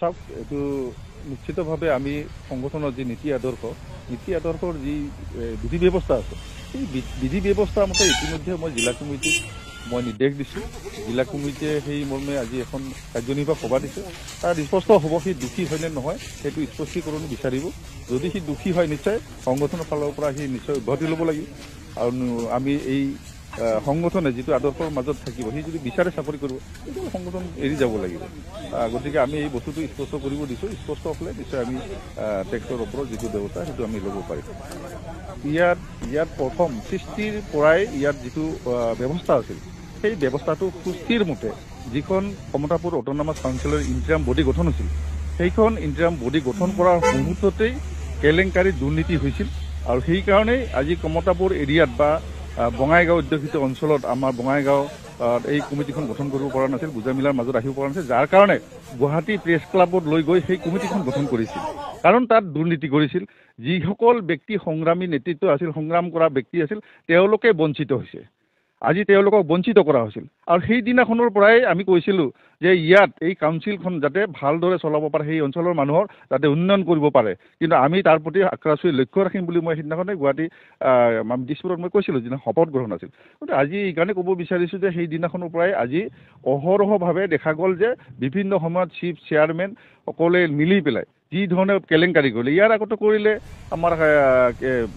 চাওক এইটো নিশ্চিতভাৱে আমি সংগঠনৰ যি নীতি আদৰ্শৰ যি বিধি ব্যৱস্থা আছে সেই বিধি ব্যৱস্থা মতে ইতিমধ্যে মই জিলা কমিটিক মই নিৰ্দেশ দিছোঁ। জিলা কমিটিয়ে সেই মৰ্মে আজি এখন কাৰ্যনিৰ্বাহক সভা দিছে। তাত স্পষ্ট হ'ব সি দোষী হয়নে নহয় সেইটো স্পষ্টীকৰণ বিচাৰিব। যদি সি দোষী হয় নিশ্চয় সংগঠনৰ ফালৰ পৰা সি নিশ্চয় উভতি ল'ব লাগিব। আৰু আমি এই সংগঠনে যিটো আদৰ্শৰ মাজত থাকিব সি যদি বিচাৰে চাকৰি কৰিব তেতিয়াহ'লে সংগঠন এৰি যাব লাগিব। গতিকে আমি এই বস্তুটো স্পষ্ট কৰিব দিছোঁ। স্পষ্ট হ'লে নিশ্চয় আমি টেক্সৰ ওপৰত যিটো ব্যৱস্থা সেইটো আমি ল'ব পাৰিম। ইয়াত প্ৰথম সৃষ্টিৰ পৰাই ইয়াত যিটো ব্যৱস্থা আছিল সেই ব্যৱস্থাটো সুস্থিৰ মতে যিখন কমতাপুৰ অট'নমাছ কাউন্সিলৰ ইণ্টাৰিম বডি গঠন হৈছিল সেইখন ইণ্টাৰিম বডি গঠন কৰাৰ মুহূৰ্ততেই কেলেংকাৰী দুৰ্নীতি হৈছিল। আৰু সেইকাৰণেই আজি কমতাপুৰ এৰিয়াত বা বঙাইগাঁও অধ্যুষিত অঞ্চলত আমাৰ বঙাইগাঁও এই কমিটিখন গঠন কৰিব পৰা নাছিল, বুজামিলাৰ মাজত আহিব পৰা নাছিল, যাৰ কাৰণে গুৱাহাটী প্ৰেছ ক্লাবত লৈ গৈ সেই কমিটিখন গঠন কৰিছিল। কাৰণ তাত দুৰ্নীতি কৰিছিল। যিসকল ব্যক্তি সংগ্ৰামী নেতৃত্ব আছিল, সংগ্ৰাম কৰা ব্যক্তি আছিল, তেওঁলোকে বঞ্চিত হৈছে। আজি তেওঁলোকক বঞ্চিত কৰা হৈছিল। আৰু সেইদিনাখনৰ পৰাই আমি কৈছিলোঁ যে ইয়াত এই কাউন্সিলখন যাতে ভালদৰে চলাব পাৰে, সেই অঞ্চলৰ মানুহৰ যাতে উন্নয়ন কৰিব পাৰে। কিন্তু আমি তাৰ প্ৰতি আক্ৰাচী লক্ষ্য ৰাখিম বুলি মই সেইদিনাখনে গুৱাহাটী দিছপুৰত মই কৈছিলোঁ যিদিনা শপত গ্ৰহণ আছিল। গতিকে আজি এইকাৰণে ক'ব বিচাৰিছোঁ যে সেইদিনাখনৰ পৰাই আজি অহৰহভাৱে দেখা গ'ল যে বিভিন্ন সময়ত চিফ চেয়াৰমেন সকলে মিলি পেলাই যি ধৰণে কেলেংকাৰী কৰিলে। ইয়াৰ আগতে কৰিলে আমাৰ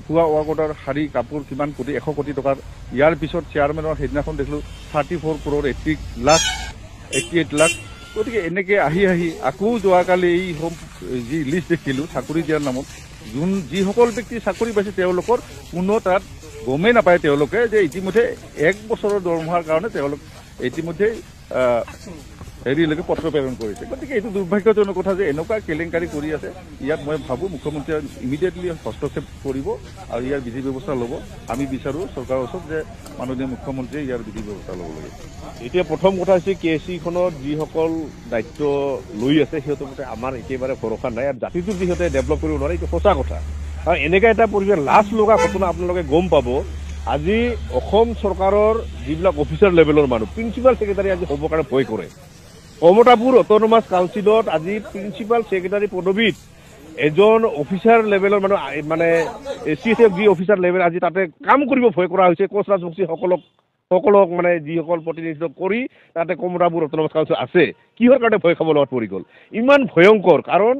ভুৱা ৱাকৰ্ডৰ শাৰী কাপোৰ কিমান কোটি 100 কোটি টকাৰ। ইয়াৰ পিছত চেয়াৰমেনৰ সেইদিনাখন দেখিলোঁ 34 crore 88 লাখ। গতিকে এনেকৈ আহি আকৌ যোৱাকালি এই যি লিষ্ট দেখিলোঁ চাকৰি দিয়াৰ নামত যিসকল ব্যক্তি চাকৰি পাইছে তেওঁলোকৰ কোনো তাত গমেই নাপায় তেওঁলোকে যে ইতিমধ্যে 1 বছৰৰ দৰমহাৰ কাৰণে তেওঁলোক ইতিমধ্যে হেৰিলৈকে পত্ৰ প্ৰেৰণ কৰিছে। গতিকে এইটো দুৰ্ভাগ্যজনক কথা যে এনেকুৱা কেলেংকাৰী কৰি আছে। ইয়াত মই ভাবোঁ মুখ্যমন্ত্ৰীয়ে ইমিডিয়েটলি হস্তক্ষেপ কৰিব আৰু ইয়াৰ বিধি ব্যৱস্থা ল'ব। আমি বিচাৰোঁ চৰকাৰৰ ওচৰত যে মাননীয় মুখ্যমন্ত্ৰীয়ে ইয়াৰ বিধি ব্যৱস্থা ল'ব লাগে। এতিয়া প্ৰথম কথা হৈছে KSC-খনত যিসকল দায়িত্ব লৈ আছে সিহঁতৰ মতে আমাৰ একেবাৰে ভৰসা নাই। আৰু জাতিটো যিহঁতে ডেভেলপ কৰিব নোৱাৰে এইটো সঁচা কথা। আৰু এনেকুৱা এটা পৰিৱেশ লাজ লগা ঘটনা আপোনালোকে গম পাব। আজি অসম চৰকাৰৰ যিবিলাক অফিচাৰ লেভেলৰ মানুহ প্ৰিন্সিপাল ছেক্ৰেটাৰী আজি হ'বৰ কাৰণে ভয় কৰে। কমতাপুৰ অট'নমাছ কাউন্সিলত আজি প্ৰিন্সিপাল ছেক্ৰেটাৰী পদবীত এজন অফিচাৰ লেভেলৰ মানুহ মানে CSF যি অফিচাৰ লেভেল আজি তাতে কাম কৰিব ভয় কৰা হৈছে। কোচ ৰাজবংশীসকলক মানে যিসকল প্ৰতিনিধিত্ব কৰি তাতে কমতাপুৰ অট'নমাছ কাউন্সিল আছে কিহৰ কাৰণে ভয় খাব লগাত পৰি গ'ল। ইমান ভয়ংকৰ কাৰণ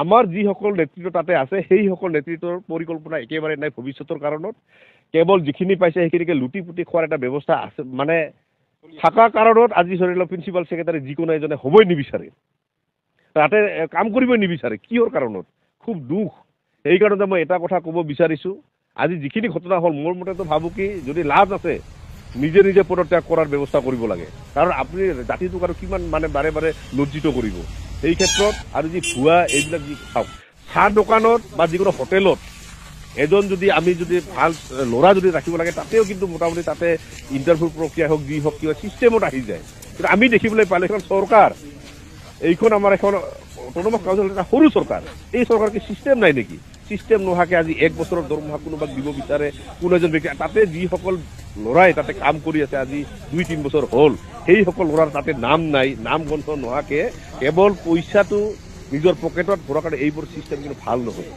আমাৰ যিসকল নেতৃত্ব তাতে আছে সেইসকল নেতৃত্বৰ পৰিকল্পনা একেবাৰে নাই ভৱিষ্যতৰ কাৰণত। কেৱল যিখিনি পাইছে সেইখিনিকে লুটি পুটি খোৱাৰ এটা ব্যৱস্থা আছে মানে থকা কাৰণত আজি ধৰি লওক প্ৰিন্সিপাল ছেক্ৰেটাৰী যিকোনো এজনে হ'বই নিবিচাৰে, তাতে কাম কৰিবই নিবিচাৰে। কিহৰ কাৰণত? খুব দুখ। সেইকাৰণতে মই এটা কথা ক'ব বিচাৰিছোঁ, আজি যিখিনি ঘটনা হ'ল মোৰ মতেতো ভাবোঁ কি যদি লাজ আছে নিজে পদত্যাগ কৰাৰ ব্যৱস্থা কৰিব লাগে। কাৰণ আপুনি জাতিটোক আৰু কিমান মানে বাৰে বাৰে লজ্জিত কৰিব। সেই ক্ষেত্ৰত আৰু যি ভুৱা এইবিলাক যি চাওক চাহ দোকানত বা যিকোনো হোটেলত এজন যদি আমি যদি ভাল ল'ৰা যদি ৰাখিব লাগে তাতেও কিন্তু মোটামুটি তাতে ইণ্টাৰভিউ প্ৰক্ৰিয়া হওক যি হওক কিবা ছিষ্টেমত আহি যায়। কিন্তু আমি দেখিবলৈ পালে এখন চৰকাৰ এইখন আমাৰ এখন অট'নমাছ কাউন্সিল এটা সৰু চৰকাৰ। এই চৰকাৰ কি ছিষ্টেম নাই নেকি? ছিষ্টেম নোহোৱাকৈ আজি 1 বছৰৰ দৰমহা কোনোবাক দিব বিচাৰে কোনো এজন ব্যক্তি। তাতে যিসকল ল'ৰাই তাতে কাম কৰি আছে আজি 2-3 বছৰ হ'ল সেইসকল ল'ৰাৰ তাতে নাম নাই। নাম গ্ৰন্থ নোহোৱাকৈ কেৱল পইচাটো নিজৰ পকেটত ভৰাৰ কাৰণে এইবোৰ ছিষ্টেম কিন্তু ভাল নহয়।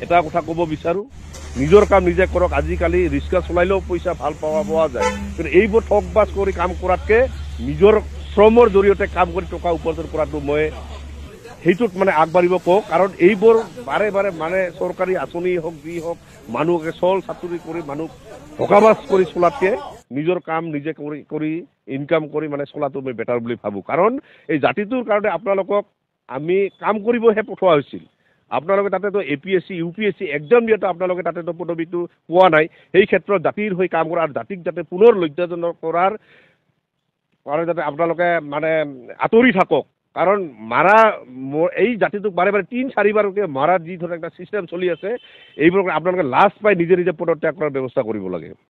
এটা কথা ক'ব বিচাৰোঁ, নিজৰ কাম নিজে কৰক। আজিকালি ৰিক্সা চলাইলেও পইচা ভাল পোৱা যায়। কিন্তু এইবোৰ ঠগ বাজ কৰি কাম কৰাতকৈ নিজৰ শ্ৰমৰ জৰিয়তে কাম কৰি টকা উপাৰ্জন কৰাটো মই সেইটোত মানে আগবাঢ়িব কওঁ। কাৰণ এইবোৰ বাৰে বাৰে মানে চৰকাৰী আঁচনি হওক যি হওক মানুহকে চাতুৰি কৰি মানুহ ধকাবাজ কৰি চলাতকৈ নিজৰ কাম নিজে কৰি ইনকাম কৰি মানে চলাটো মই বেটাৰ বুলি ভাবোঁ। কাৰণ এই জাতিটোৰ কাৰণে আপোনালোকক আমি কাম কৰিবহে পঠোৱা হৈছিল। আপোনালোকে তাতেতো APSC UPSC এক্সাম দিয়াটো আপোনালোকে তাতেতো পদবীটো পোৱা নাই। সেই ক্ষেত্ৰত জাতিৰ হৈ কাম কৰা আৰু জাতিক যাতে পুনৰ লজ্জাজনক কৰাৰ যাতে আপোনালোকে মানে আঁতৰি থাকক। কাৰণ এই জাতিটোক বাৰে বাৰে 3-4বাৰকৈ মাৰাৰ যি ধৰণৰ এটা ছিষ্টেম চলি আছে এইবোৰ আপোনালোকে লাজ পাই নিজে পদত্যাগ কৰাৰ ব্যৱস্থা কৰিব লাগে।